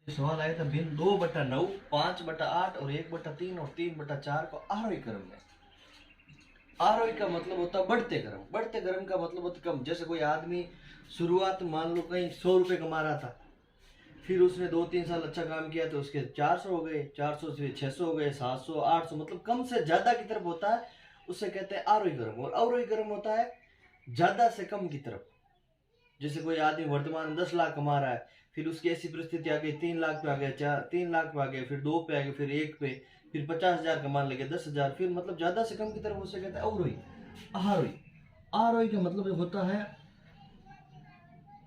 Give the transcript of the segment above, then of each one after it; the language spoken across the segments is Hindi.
सवाल आया था भिन्न 2/9, 5/8 और 1/3 और 3/4 को आरोही क्रम में। आरोही का मतलब होता है बढ़ते क्रम। बढ़ते क्रम का मतलब होता है कम। जैसे कोई आदमी शुरुआत मान लो कहीं 100 रुपये कमा रहा था, फिर उसने 2-3 साल अच्छा काम किया तो उसके 400 हो गए, 400 से 600 हो गए, 700, 800, मतलब कम से ज्यादा की तरफ होता है, उससे कहते हैं आरोही क्रम। और अवरोही क्रम होता है ज्यादा से कम की तरफ। जैसे कोई आदमी वर्तमान में 10 लाख कमा रहा है, फिर उसकी ऐसी परिस्थिति आ गई 3 लाख पे आ गया, 3 लाख पे आ गया, फिर 2 पे आ गया, फिर 1 पे, फिर 50,000 कमाने लगे, 10,000, फिर मतलब ज्यादा से कम की तरफ, उसे कहते हैं अवरोही। आरोही, आरोही का मतलब होता है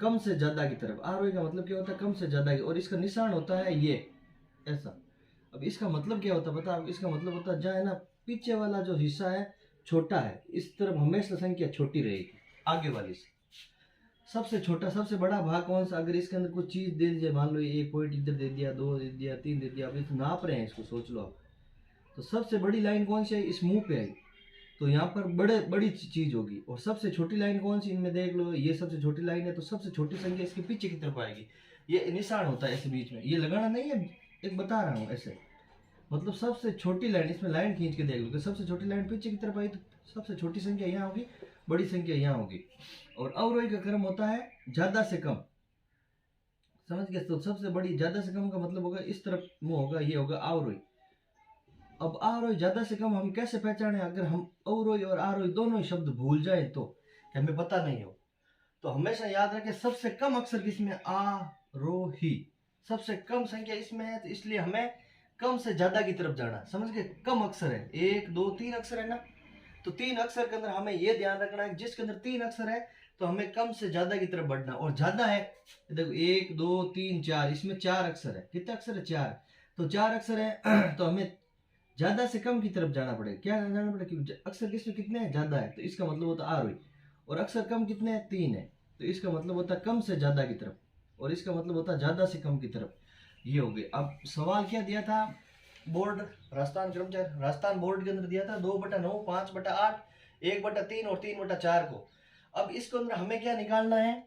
कम से ज्यादा की तरफ। आरोही का मतलब क्या होता है? कम से ज्यादा की। और इसका निशान होता है ये ऐसा। अब इसका मतलब क्या होता है पता? अब इसका मतलब होता है जहाँ है ना पीछे वाला जो हिस्सा है छोटा है, इस तरफ हमेशा संख्या छोटी रहेगी आगे वाली से। सबसे छोटा सबसे बड़ा भाग कौन सा? अगर इसके अंदर कुछ चीज दे दीजिए, मान लो ये एक पॉइंट इधर दे दिया, 2 दे दिया, 3 दे दिया, अब इसको नाप रहे हैं, इसको सोच लो आप। तो सबसे बड़ी लाइन कौन सी है? इस मुंह पे आई, तो यहाँ पर बड़ी चीज होगी। और सबसे छोटी लाइन कौन सी? इनमें देख लो, ये सबसे छोटी लाइन है, तो सबसे छोटी संख्या इसके पीछे की तरफ आएगी। ये निशान होता है ऐसे बीच में, ये लगाना नहीं है, एक बता रहा हूँ ऐसे। मतलब सबसे छोटी लाइन, इसमें लाइन खींच के देख लो कि सबसे छोटी लाइन पीछे की तरफ आई, तो सबसे छोटी संख्या यहाँ होगी, बड़ी संख्या यहाँ होगी। और अवरोही का क्रम होता है ज्यादा से कम। समझ गए? तो सबसे बड़ी ज्यादा से कम का मतलब होगा इस तरफ मुंह होगा, ये होगा अवरोही। अब आरोही ज्यादा से कम हम कैसे पहचाने? अगर हम अवरोही और आरोही दोनों ही शब्द भूल जाए तो, कि हमें पता नहीं हो, तो हमेशा याद रखें सबसे कम अक्षर किसमें? आरोही। सबसे कम संख्या इसमें है, तो इसलिए हमें कम से ज्यादा की तरफ जाना। समझ गए? कम अक्षर है, 1 2 3 अक्षर है ना, तो 3 अक्षर के अंदर हमें यह ध्यान रखना है जिसके अंदर 3 अक्षर है तो हमें कम से ज्यादा की तरफ बढ़ना। और ज्यादा है, देखो 1 2 3 4, इसमें 4 अक्षर है। कितने अक्षर है? 4। तो 4 अक्षर है तो हमें ज्यादा से कम की तरफ जाना पड़ेगा। क्या जाना पड़ेगा? कि अक्षर किसमें कितने हैं? ज्यादा है, तो इसका मतलब होता है आरोही। और अक्षर कम कितने हैं? 3 है, तो इसका मतलब होता है कम से ज्यादा की तरफ। और इसका मतलब होता है ज्यादा से कम की तरफ। ये हो गए। अब सवाल क्या दिया था? बोर्ड राजस्थान कर्मचारी राजस्थान बोर्ड के अंदर दिया था 2/9, 5/8, 1/3 और 3/4 को। अब इसके अंदर हमें क्या निकालना है?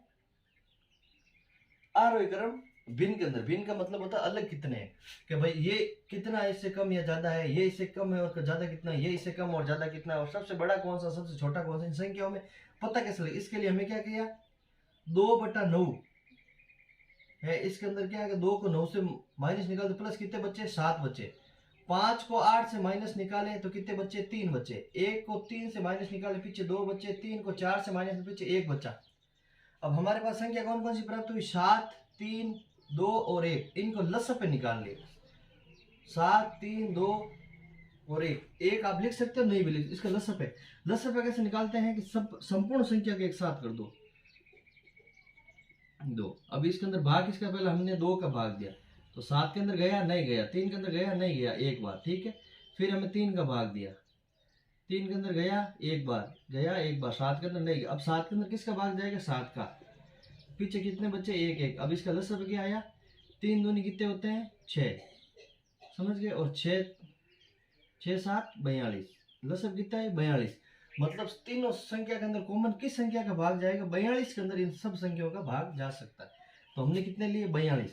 आरोही क्रम भिन्न के अंदर। भिन्न का मतलब होता है अलग कितने हैं, कि भाई ये कितना इससे कम या ज्यादा है, ये इससे कम है और ज्यादा कितना है, ये इससे कम और ज्यादा कितना है, और सबसे बड़ा कौन सा, सबसे छोटा कौन सा, इन संख्याओं में पता कैसे लगे? इसके लिए हमें क्या किया? 2/9 है, इसके अंदर क्या है? 2 को 9 से माइनस निकाल तो प्लस कितने बच्चे? 7 बच्चे। 5 को 8 से माइनस निकाले तो कितने बच्चे? 3 बच्चे। 1 को 3 से माइनस निकाले पीछे 2 बच्चे। 3 को 4 से माइनस पीछे 1 बच्चा। अब हमारे पास संख्या कौन कौन सी प्राप्त हुई? 7 3 2 और 1। इनको लसप पे निकाल ले। 7 3 2 और 1 आप लिख सकते हो, नहीं भी लिख, इसका लसप है। लसप पे कैसे निकालते हैं? कि सब संपूर्ण संख्या के एक साथ कर दो, 2। अब इसके अंदर भाग किसका? पहले हमने 2 का भाग दिया, तो 7 के अंदर गया नहीं गया, 3 के अंदर गया नहीं गया एक बार, ठीक है। फिर हमें 3 का भाग दिया, 3 के अंदर गया एक बार, गया एक बार, 7 के अंदर नहीं गया। अब 7 के अंदर किसका भाग जाएगा? 7 का। पीछे कितने बच्चे? 1 1। अब इसका लसब क्या आया? 3 दूनी कितने होते हैं? 6। समझ गए? और 6 6 7 42। लसब कितना है? 42। मतलब तीनों संख्या के अंदर कॉमन किस संख्या का भाग जाएगा? 42 के अंदर इन सब संख्याओं का भाग जा सकता है। तो हमने कितने लिए? 42।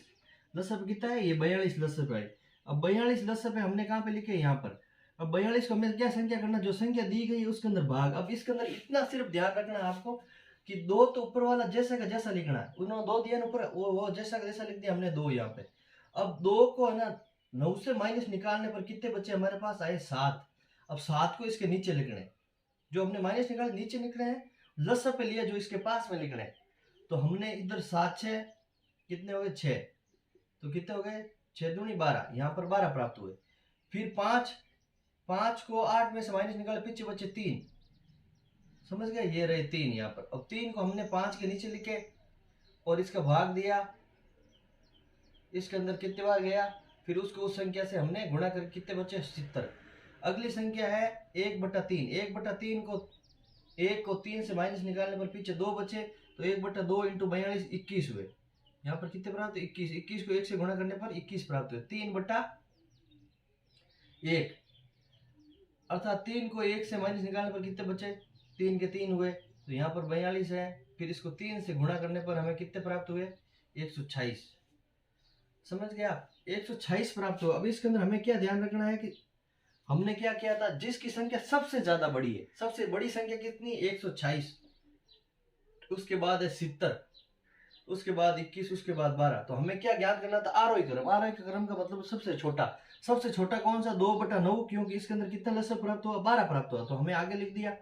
लसब कितना है? ये 42 लसब है। अब 42 लसब है हमने कहाँ पे लिखे? यहाँ पर। अब 42 को हमें क्या संख्या करना? जो संख्या दी गई है उसके अंदर भाग। अब इसके अंदर इतना सिर्फ ध्यान रखना है आपको कि 2 तो ऊपर वाला जैसा का जैसा लिखना है। उन्होंने 2 दिया ना ऊपर, वो जैसा का जैसा लिख दिया हमने 2 यहाँ पे। अब 2 को है ना 9 से माइनस निकालने पर कितने बच्चे हमारे पास आए? 7। अब 7 को इसके नीचे लिखने हैं, जो हमने माइनस निकाले नीचे लिख रहे हैं, लसब पे लिया जो इसके पास में लिख रहे हैं। तो हमने इधर 7 6 कितने हो गए? 6। तो कितने हो गए? 6 दूनी 12, यहाँ पर 12 प्राप्त हुए। फिर 5, 5 को 8 में से माइनस निकाले पीछे बचे 3। समझ गए? ये रहे 3 यहाँ पर। अब 3 को हमने 5 के नीचे लिखे और इसका भाग दिया, इसके अंदर कितने बार गया, फिर उसको उस संख्या से हमने गुणा करके कितने बचे? 70। अगली संख्या है 1/3। 1/3 को 1 को 3 से माइनस निकालने पर पीछे 2 बचे, तो 1/2 इंटू 42 21 हुए। यहाँ पर कितने प्राप्त? 21। 21 को 1 से गुणा करने पर 21 प्राप्त हुए। 3/1, अर्थात 3 को 1 से माइनस निकालने पर कितने बचे? 3 के 3 हुए, तो यहाँ पर 42 है। फिर इसको 3 से गुणा करने पर हमें कितने प्राप्त हुए? 126। समझ गए आप? 126 प्राप्त हुआ। अब इसके अंदर हमें क्या ध्यान रखना है कि हमने क्या किया था, जिसकी संख्या सबसे ज्यादा बड़ी है, सबसे बड़ी संख्या कितनी, 126, उसके बाद है 70, उसके बाद 21, उसके बाद 12। तो हमें क्या ज्ञात करना था, आरोही क्रम। आरोही क्रम का मतलब सबसे छोटा। सबसे छोटा कौन सा, 2/9, क्योंकि इसके अंदर कितना लसब प्राप्त हुआ, 12 प्राप्त हुआ, तो हमें आगे लिख दिया।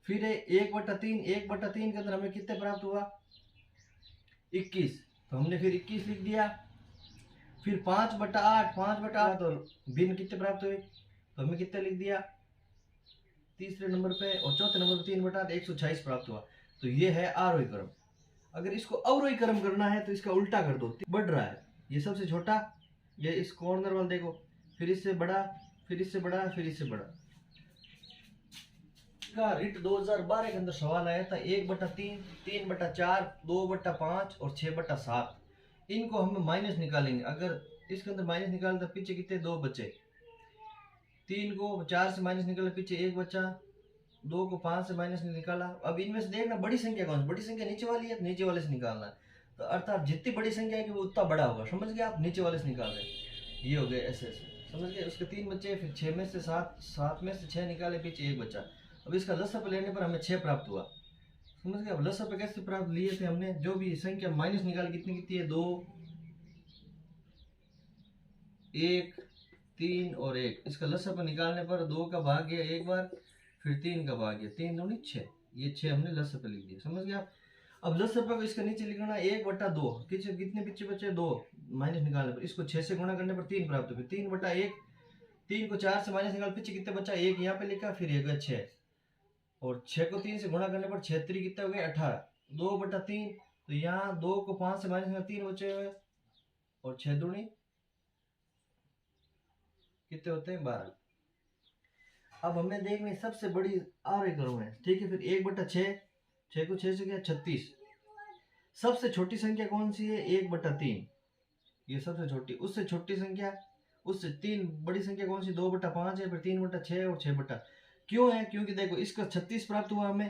फिर है 1/3, 1/3 के अंदर हमें कितने प्राप्त हुआ, 21, तो हमने फिर 21 लिख दिया। फिर 5/8, 5/8 और भिन्न कितने प्राप्त हुए, तो हमें कितने लिख दिया तीसरे नंबर पे, और चौथे नंबर पे 3/8, 126 प्राप्त हुआ। तो ये है आरोही क्रम। अगर इसको अवरोही क्रम करना है तो इसका उल्टा कर दो, बढ़ रहा है, ये सबसे छोटा, ये इस कॉर्नर वाला देखो, फिर इससे बड़ा, फिर इससे बड़ा, फिर इससे बड़ा। का रिट 2012 के अंदर सवाल आया था, 1/3, 3/4, 2/5 और 6/7। इनको हम माइनस निकालेंगे। अगर इसके अंदर माइनस निकाले तो पीछे कितने, 2 बचे। 3 को 4 से माइनस निकाला, पीछे 1 बचा। 2 को 5 से माइनस निकाला। अब इनमें से देखना बड़ी संख्या कौन सी, बड़ी संख्या नीचे वाली है, नीचे वाले से निकालना है। तो अर्थात जितनी बड़ी संख्या है कि वो उतना बड़ा होगा। समझ गए आप? नीचे वाले से निकाल रहे हैं, ये हो गए ऐसे ऐसे। समझ गए? उसके 3 बच्चे, फिर 6 में से 7, 7 में से 6 निकाले, पीछे 1 बचा। अब इसका लसअप लेने पर हमें 6 प्राप्त हुआ। समझ गए? अब लसअप कैसे प्राप्त लिए थे हमने, जो भी संख्या माइनस निकाल, कितनी कितनी है, 2, 1, 3 और 1। इसका लसअप निकालने पर 2 का भाग गया एक बार, फिर 3 का भाग गया, 3 दूनी 6, ये 6 हमने लसअप लिख दिया। समझ गया आप? अब लसअप को इसका नीचे लिखना 1/2, कितने पीछे बचे, 2, माइनस निकालने पर इसको 6 से गुणा करने पर 3 प्राप्त हुआ। 3/1, 3 को 4 से माइनस निकाल, पीछे कितने बचा, 1 यहाँ पे लिखा, फिर 1 6, और 6 को 3 से गुणा करने पर 6 3 कितने हो गए, 18। 2/3, तो यहाँ 2 को 5 से माइनस निकाल, 3 बचे हुए, और 6 दूनी कितने होते हैं, 12। अब हमें देखना सबसे बड़ी आरोही क्रम है, ठीक है। फिर 1/6, 6 को 6 से गया 36। सबसे छोटी संख्या कौन सी है, 1/3, ये सबसे छोटी। उससे छोटी संख्या, उससे 3 बड़ी संख्या कौन सी, 2/5 है, फिर 3/6 और 6 क्यों है, क्योंकि देखो इसका 36 प्राप्त हुआ हमें,